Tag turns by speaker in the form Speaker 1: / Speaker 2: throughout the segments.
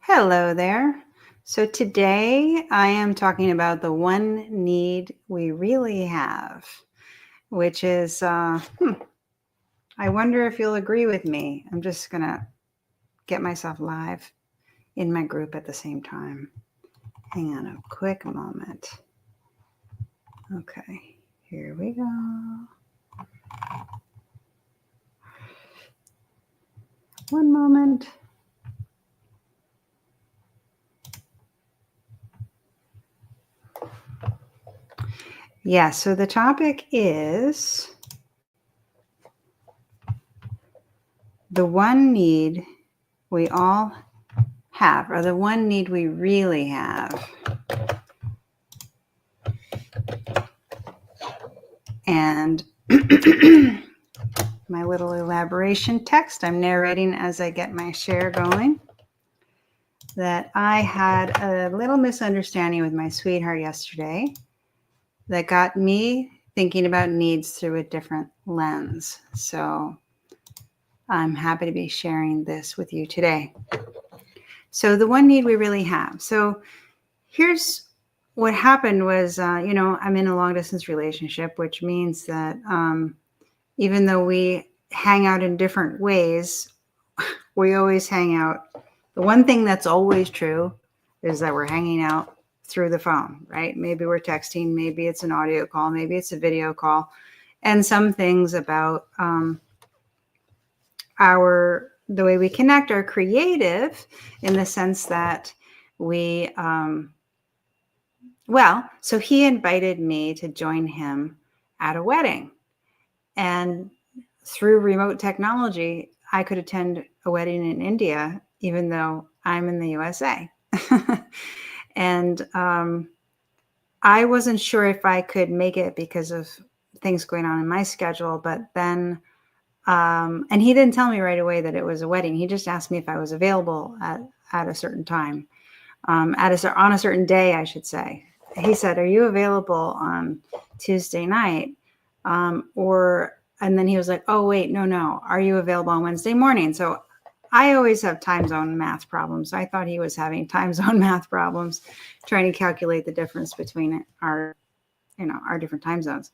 Speaker 1: Hello there. So today I am talking about the one need we really have, which is, I wonder if you'll agree with me. I'm just going to get myself live in my group at the same time. Hang on a quick moment. Okay, here we go. One moment. Yeah, so the topic is the one need we all have, or the one need we really have. And my little elaboration text, I'm narrating as I get my share going, that I had a little misunderstanding with my sweetheart yesterday that got me thinking about needs through a different lens. So I'm happy to be sharing this with you today. So the one need we really have. So here's what happened was, I'm in a long distance relationship, which means that even though we hang out in different ways, we always hang out. The one thing that's always true is that we're hanging out through the phone, right? Maybe we're texting, maybe it's an audio call, maybe it's a video call. And some things about the way we connect are creative in the sense that we, so he invited me to join him at a wedding. And through remote technology, I could attend a wedding in India, even though I'm in the USA. And I wasn't sure if I could make it because of things going on in my schedule. But then, and he didn't tell me right away that it was a wedding. He just asked me if I was available at a certain time, on a certain day, I should say. He said, "Are you available on Tuesday night?" And then he was like, "Oh, wait, no. Are you available on Wednesday morning?" So I always have time zone math problems. I thought he was having time zone math problems, trying to calculate the difference between our different time zones.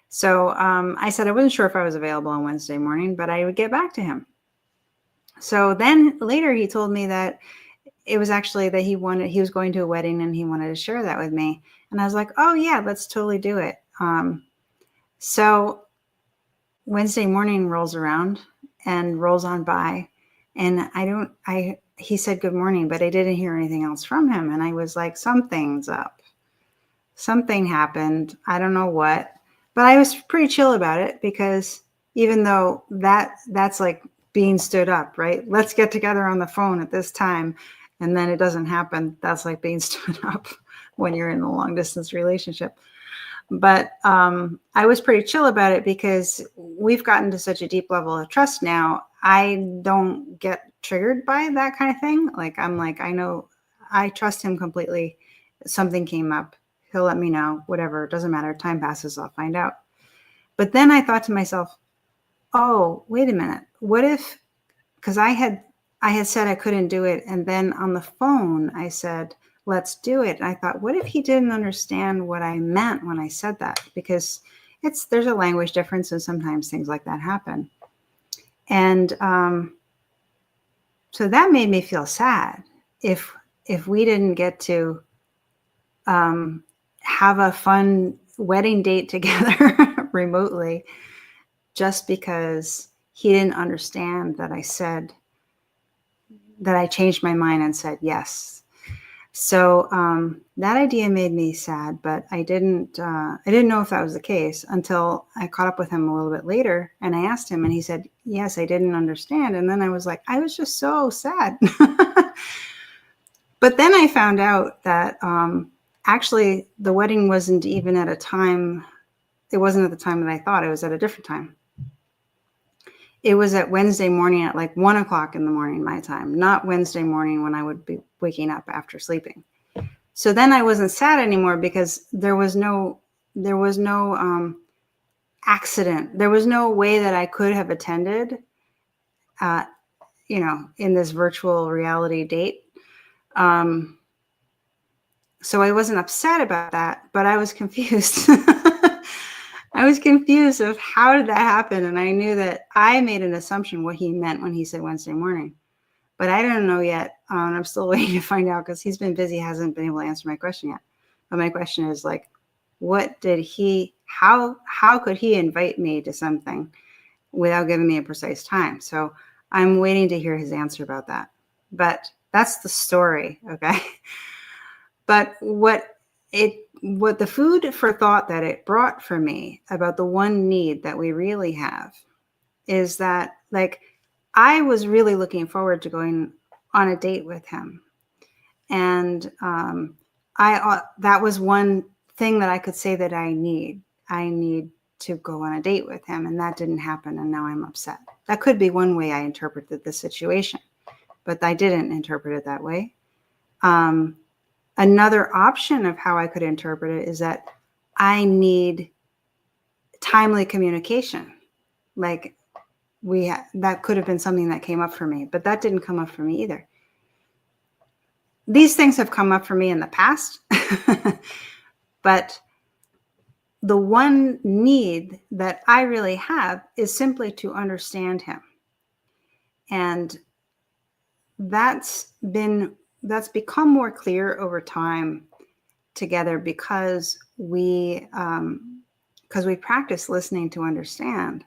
Speaker 1: So I said I wasn't sure if I was available on Wednesday morning, but I would get back to him. So then later he told me that it was actually that he was going to a wedding and he wanted to share that with me. And I was like, "Oh yeah, let's totally do it." So Wednesday morning rolls around and rolls on by, and he said good morning, but I didn't hear anything else from him. And I was like, something's up. Something happened. I don't know what, but I was pretty chill about it because even though that's like being stood up, right? Let's get together on the phone at this time. And then it doesn't happen. That's like being stood up when you're in a long distance relationship. But I was pretty chill about it because we've gotten to such a deep level of trust now. I don't get triggered by that kind of thing. I'm like, I know, I trust him completely. Something came up, he'll let me know, whatever, it doesn't matter. Time passes, I'll find out. But then I thought to myself, oh, wait a minute. What if, because I had said I couldn't do it. And then on the phone, I said, let's do it. And I thought, what if he didn't understand what I meant when I said that? Because there's a language difference and sometimes things like that happen. And so that made me feel sad if we didn't get to have a fun wedding date together remotely just because he didn't understand that I said that I changed my mind and said yes. So that idea made me sad, but I didn't know if that was the case until I caught up with him a little bit later, and I asked him, and he said, yes, I didn't understand. And then I was like, I was just so sad. But then I found out that actually the wedding wasn't even at a time. It wasn't at the time that I thought. It was at a different time. It was at Wednesday morning at like 1 o'clock in the morning, my time, not Wednesday morning when I would be waking up after sleeping. So then I wasn't sad anymore because there was no accident. There was no way that I could have attended, in this virtual reality date. So I wasn't upset about that, but I was confused. I was confused of how did that happen? And I knew that I made an assumption what he meant when he said Wednesday morning. But I don't know yet. I'm still waiting to find out because he's been busy, hasn't been able to answer my question yet. But my question is like, what did he, how could he invite me to something without giving me a precise time? So I'm waiting to hear his answer about that. But that's the story, okay? But what the food for thought that it brought for me about the one need that we really have is that, like, I was really looking forward to going on a date with him. And that was one thing that I could say that I need. I need to go on a date with him, and that didn't happen, and now I'm upset. That could be one way I interpreted the situation, but I didn't interpret it that way. Another option of how I could interpret it is that I need timely communication. Like, that could have been something that came up for me, but that didn't come up for me either. These things have come up for me in the past, but the one need that I really have is simply to understand him. And that's become more clear over time together because we practice listening to understand.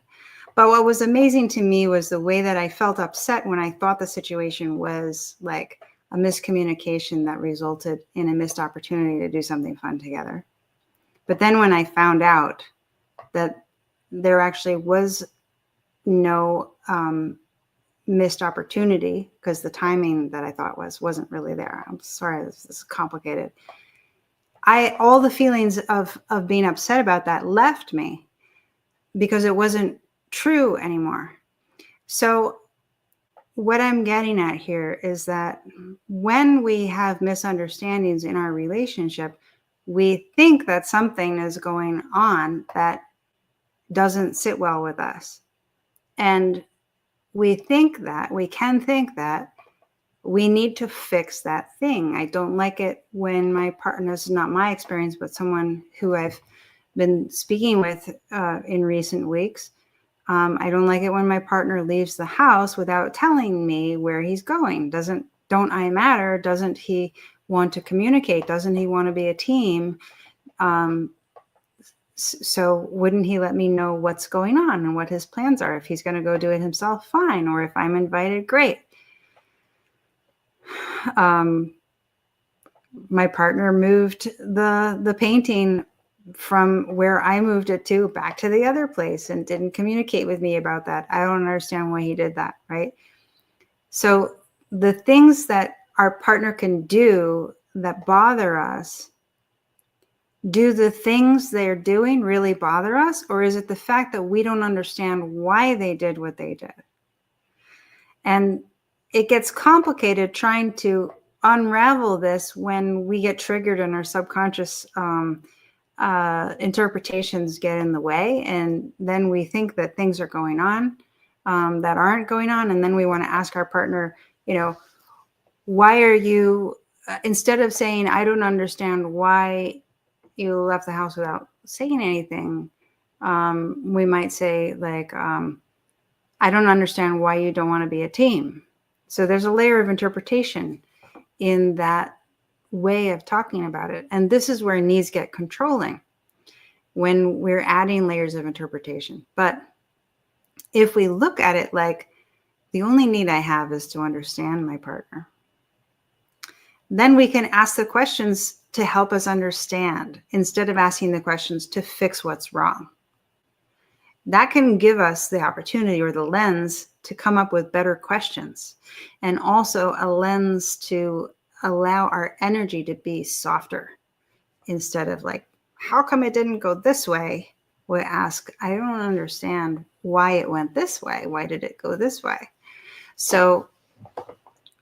Speaker 1: But what was amazing to me was the way that I felt upset when I thought the situation was like a miscommunication that resulted in a missed opportunity to do something fun together. But then when I found out that there actually was no missed opportunity because the timing that I thought wasn't really there. I'm sorry, this is complicated. All the feelings of being upset about that left me because it wasn't true anymore. So what I'm getting at here is that when we have misunderstandings in our relationship, we think that something is going on that doesn't sit well with us. And we can think that we need to fix that thing. I don't like it when my partner, this is not my experience, but someone who I've been speaking with in recent weeks, I don't like it when my partner leaves the house without telling me where he's going. Don't I matter? Doesn't he want to communicate? Doesn't he want to be a team? So wouldn't he let me know what's going on and what his plans are? If he's going to go do it himself, fine. Or if I'm invited, great. My partner moved the painting from where I moved it to back to the other place and didn't communicate with me about that. I don't understand why he did that, right? So the things that our partner can do that bother us, do the things they're doing really bother us? Or is it the fact that we don't understand why they did what they did? And it gets complicated trying to unravel this when we get triggered and our subconscious interpretations get in the way. And then we think that things are going on that aren't going on. And then we want to ask our partner, why are you, instead of saying, I don't understand why you left the house without saying anything, we might say like, I don't understand why you don't want to be a team. So there's a layer of interpretation in that way of talking about it. And this is where needs get controlling when we're adding layers of interpretation. But if we look at it like the only need I have is to understand my partner, then we can ask the questions to help us understand instead of asking the questions to fix what's wrong. That can give us the opportunity or the lens to come up with better questions, and also a lens to allow our energy to be softer. Instead of like, how come it didn't go this way? We ask, I don't understand why it went this way. Why did it go this way? So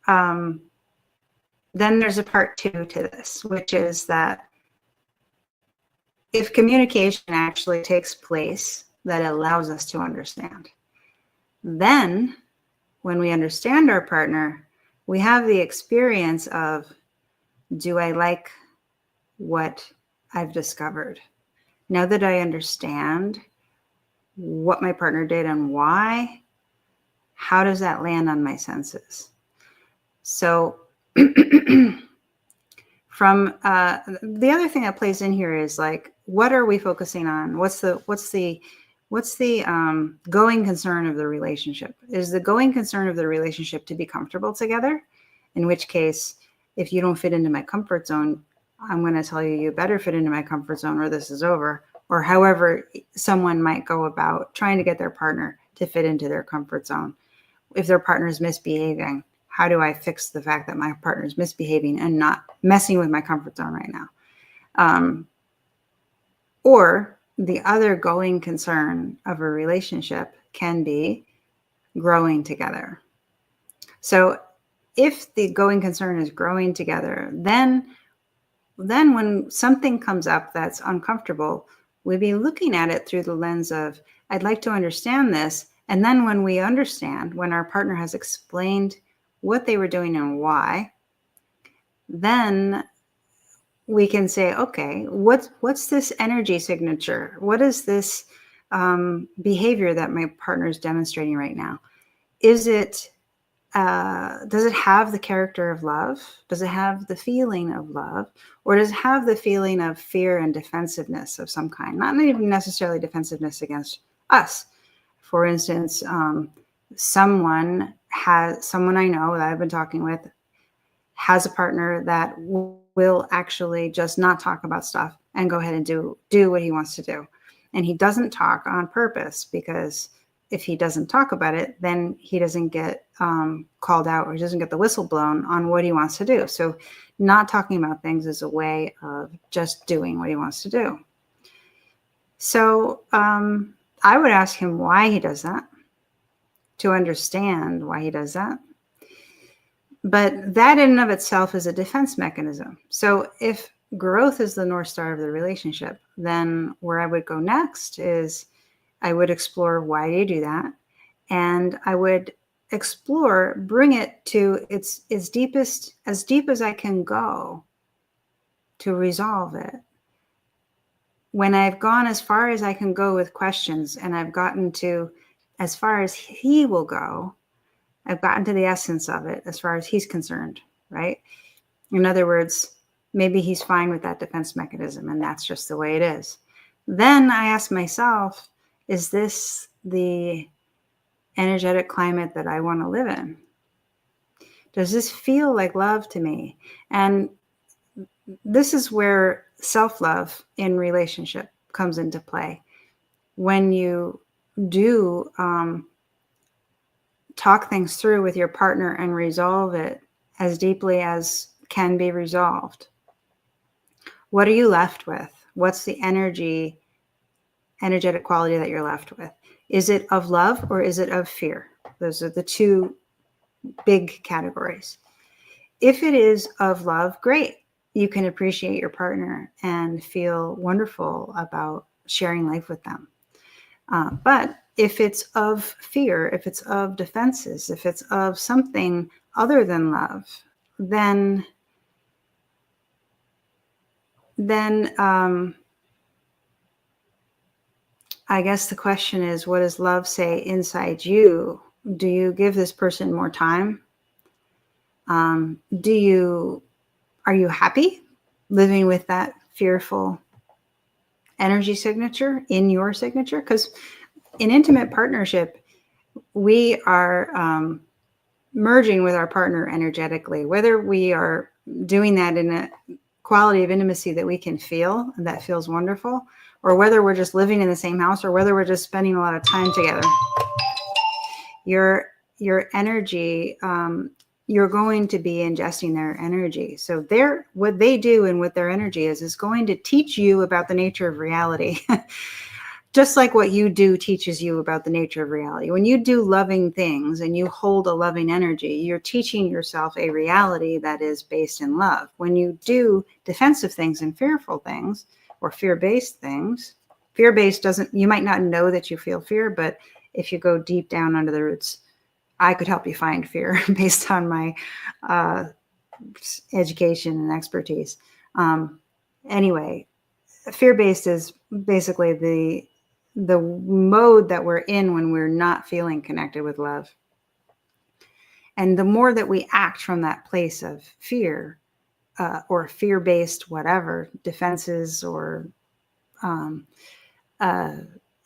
Speaker 1: then there's a part 2 to this, which is that if communication actually takes place that allows us to understand, then when we understand our partner, we have the experience of Do I like what I've discovered? Now that I understand what my partner did and why, how does that land on my senses? So from the other thing that plays in here is like, what are we focusing on? What's the going concern of the relationship? Is the going concern of the relationship to be comfortable together? In which case, if you don't fit into my comfort zone, I'm going to tell you, you better fit into my comfort zone or this is over. Or however someone might go about trying to get their partner to fit into their comfort zone. If their partner is misbehaving, how do I fix the fact that my partner is misbehaving and not messing with my comfort zone right now? Or the other going concern of a relationship can be growing together. So if the going concern is growing together, then when something comes up that's uncomfortable, we'd be looking at it through the lens of, I'd like to understand this. And then when we understand, when our partner has explained what they were doing and why, then we can say, okay, what's this energy signature? What is this behavior that my partner is demonstrating right now? Is it, does it have the character of love? Does it have the feeling of love? Or does it have the feeling of fear and defensiveness of some kind? Not even necessarily defensiveness against us. For instance, someone I know that I've been talking with has a partner that will actually just not talk about stuff and go ahead and do what he wants to do. And he doesn't talk on purpose, because if he doesn't talk about it, then he doesn't get called out, or he doesn't get the whistle blown on what he wants to do. So not talking about things is a way of just doing what he wants to do. So I would ask him why he does that, to understand why he does that. But that in and of itself is a defense mechanism. So if growth is the North Star of the relationship, then where I would go next is I would explore, why do you do that? And I would explore, bring it to its deepest, as deep as I can go to resolve it. When I've gone as far as I can go with questions, and I've gotten to as far as he will go, I've gotten to the essence of it as far as he's concerned, right? In other words, maybe he's fine with that defense mechanism, and that's just the way it is. Then I ask myself, is this the energetic climate that I want to live in? Does this feel like love to me? And this is where self-love in relationship comes into play. When you do talk things through with your partner and resolve it as deeply as can be resolved, what are you left with? What's the energetic quality that you're left with? Is it of love or is it of fear? Those are the two big categories. If it is of love, great. You can appreciate your partner and feel wonderful about sharing life with them. But if it's of fear, if it's of defenses, if it's of something other than love, then I guess the question is, what does love say inside you? Do you give this person more time? Are you happy living with that fearful energy signature in your signature? Because in intimate partnership, we are merging with our partner energetically, whether we are doing that in a quality of intimacy that we can feel, and that feels wonderful, or whether we're just living in the same house, or whether we're just spending a lot of time together. Your energy, you're going to be ingesting their energy. So what they do and what their energy is going to teach you about the nature of reality. Just like what you do teaches you about the nature of reality. When you do loving things and you hold a loving energy, you're teaching yourself a reality that is based in love. When you do defensive things and fearful things, or fear-based things, fear-based you might not know that you feel fear, but if you go deep down under the roots, I could help you find fear based on my education and expertise. Anyway, fear-based is basically the mode that we're in when we're not feeling connected with love. And the more that we act from that place of fear, or fear-based whatever, defenses or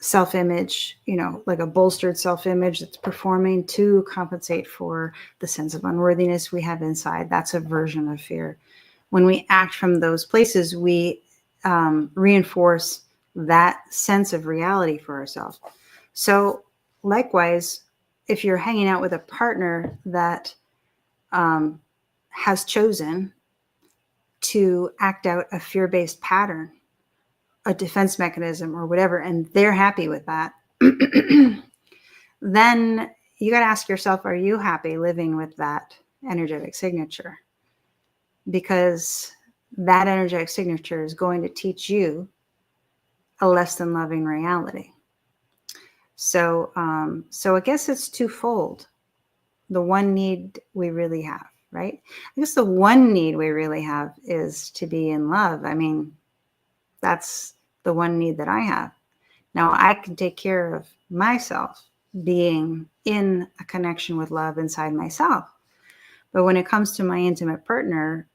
Speaker 1: self-image, like a bolstered self-image that's performing to compensate for the sense of unworthiness we have inside, that's a version of fear. When we act from those places, we reinforce that sense of reality for ourselves. So likewise, if you're hanging out with a partner that has chosen to act out a fear-based pattern, a defense mechanism or whatever, and they're happy with that, then you got to ask yourself, are you happy living with that energetic signature? Because that energetic signature is going to teach you a less than loving reality. So I guess it's twofold. The one need we really have, right? I guess the one need we really have is to be in love. I mean, that's the one need that I have. Now I can take care of myself being in a connection with love inside myself. But when it comes to my intimate partner,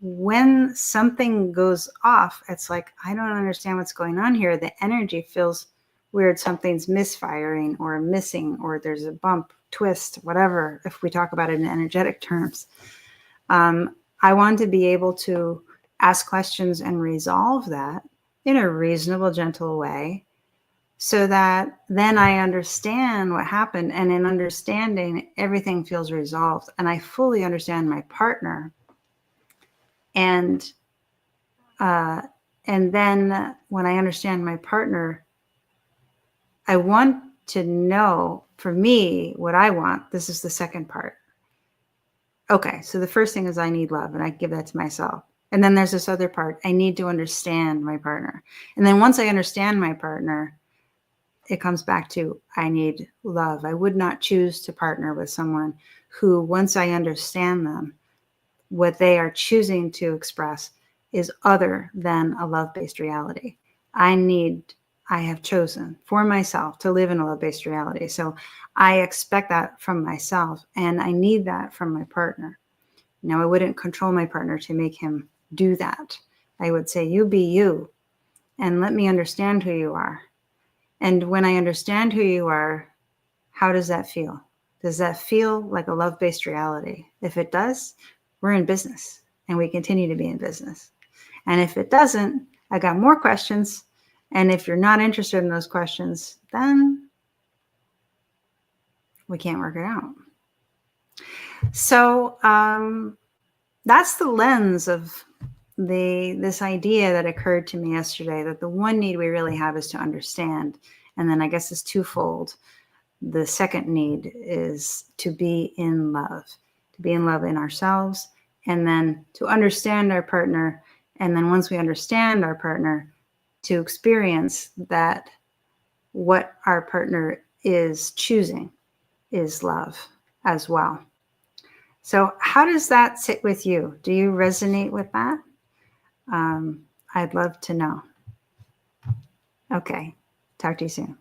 Speaker 1: when something goes off, it's like, I don't understand what's going on here. The energy feels weird. Something's misfiring or missing, or there's a bump, twist, whatever, if we talk about it in energetic terms. I want to be able to ask questions and resolve that in a reasonable, gentle way, so that then I understand what happened. And in understanding, everything feels resolved. And I fully understand my partner. And then when I understand my partner, I want to know, for me, what I want. This is the second part. Okay, so the first thing is I need love, and I give that to myself. And then there's this other part. I need to understand my partner. And then once I understand my partner, it comes back to I need love. I would not choose to partner with someone who, once I understand them, what they are choosing to express is other than a love-based reality. I have chosen for myself to live in a love-based reality. So I expect that from myself, and I need that from my partner. Now, I wouldn't control my partner to make him do that. I would say, you be you, and let me understand who you are. And when I understand who you are, how does that feel? Does that feel like a love-based reality? If it does, we're in business, and we continue to be in business. And if it doesn't, I got more questions. And if you're not interested in those questions, then we can't work it out. So that's the lens of this idea that occurred to me yesterday, that the one need we really have is to understand. And then I guess it's twofold. The second need is to be in love in ourselves, and then to understand our partner. And then once we understand our partner, to experience that what our partner is choosing is love as well. So how does that sit with you? Do you resonate with that? I'd love to know. Okay, talk to you soon.